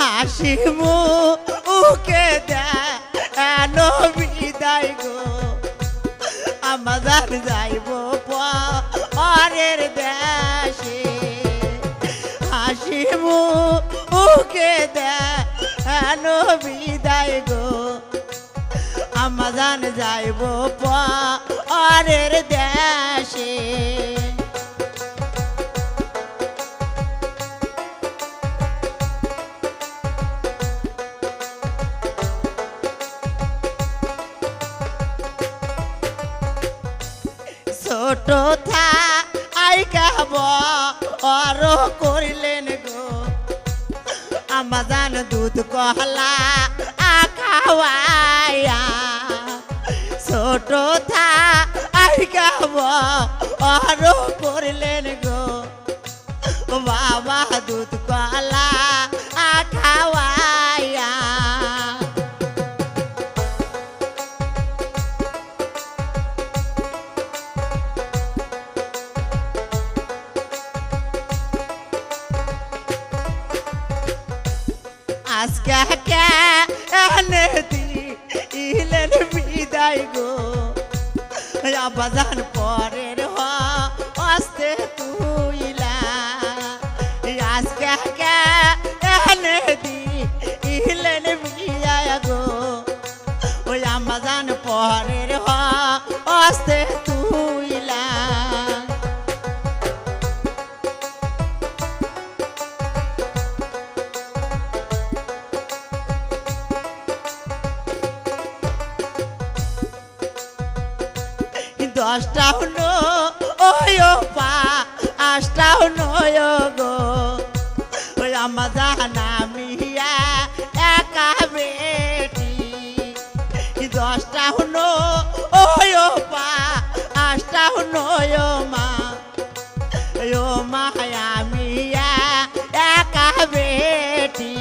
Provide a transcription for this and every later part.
হাসি মুখে দেন বিদায় গো আমাদের যাইব পরের দেশে হাসি মুখে দেন বিদায় গো আমাদের যাইব পরের দেশে ছোট থাইকা বড় করিলেন গো আমাজান দুধ কহলা খাওয়াইয়া ছোট থাইকা বড় করিলেন গো বাবা দুধ কহলা খাওয়াইয়া আজকে কেনে দিলেন বিদায় গো আবাজান পরের হস্তে তুইলা আজকে কেনে দিলেন বিদায় গো ওই আবাজান পরের হস্তে তুইলা দশটা হলো ওই পা আটটা হলো গো ওই আমার জানামিয়া একা বেটি দশটা হলো ওই পা আটটা হলো মা ও মায়ামিয়া একা বেটি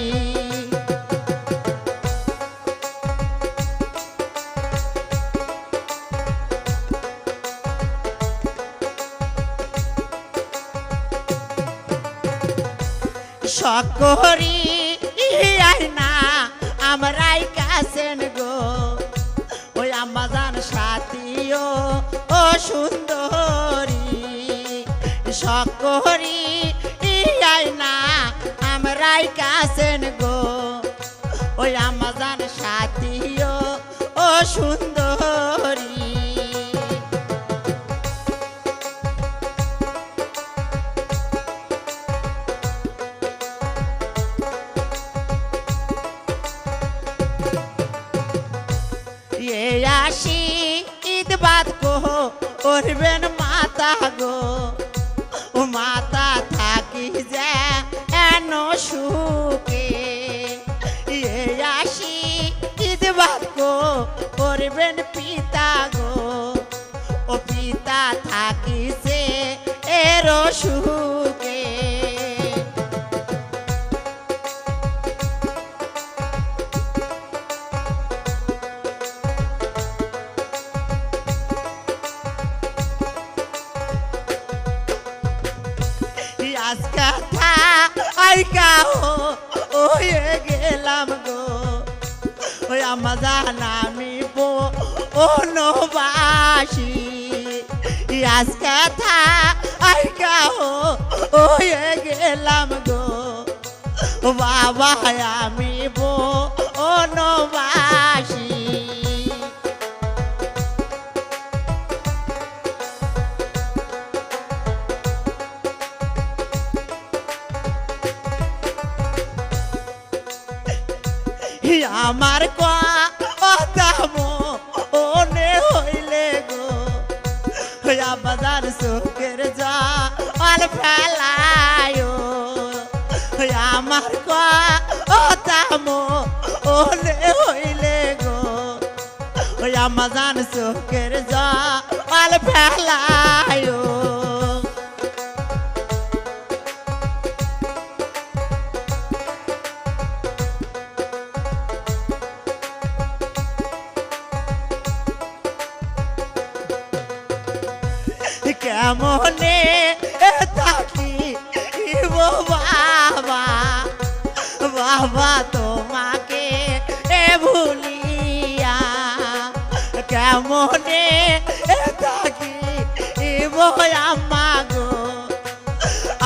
সকরি আইনা আমরাই কাছেন গো ওই আমাজান সাথীও ও সুন্দরী সকরি আইনা আমরাই কাছেন গো ওই আমাজান সাথীও ও সুন্দরী আসি ঈদ বাদ করবেন মাতা গো ও মাতা থাকি যে এন সুখে আসি ঈদ বাদ করবেন পিতা গো ও পিতা থাকি যে এর সুখে আজকা থাইকা হয়ে গেলাম গো ওই আমার জানামি বনবাসী আজকা থাইকা হয়ে গেলাম গো বাবা আমি বনবাসী আমার কথা মনে হইলে গো বাজার চোখের জল ফেলায় আমার কথা মনে হইলে গো আমার চোখের জল ফেলায় কেমনে থাকি বাবা বাবা গো আম্মা গো,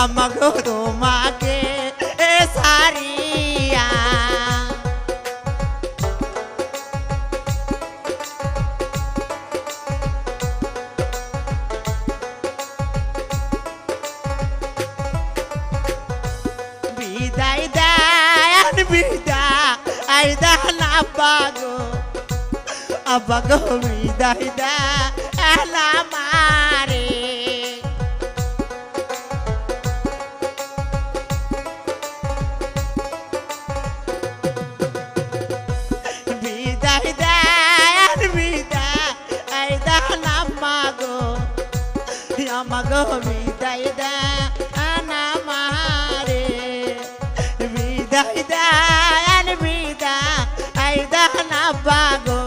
আম্মা গো তোমাকে সারিয়া। বিদায় দেন বিদায় দেন আব্বা গো, আব্বা গো বিদায় দেন আমারে। বিদায় দেন বিদায় দেন আম্মা গো, আম্মা গো বিদায় দেন আমারে। বিদায় দেন বিদায় দেন আব্বা গো,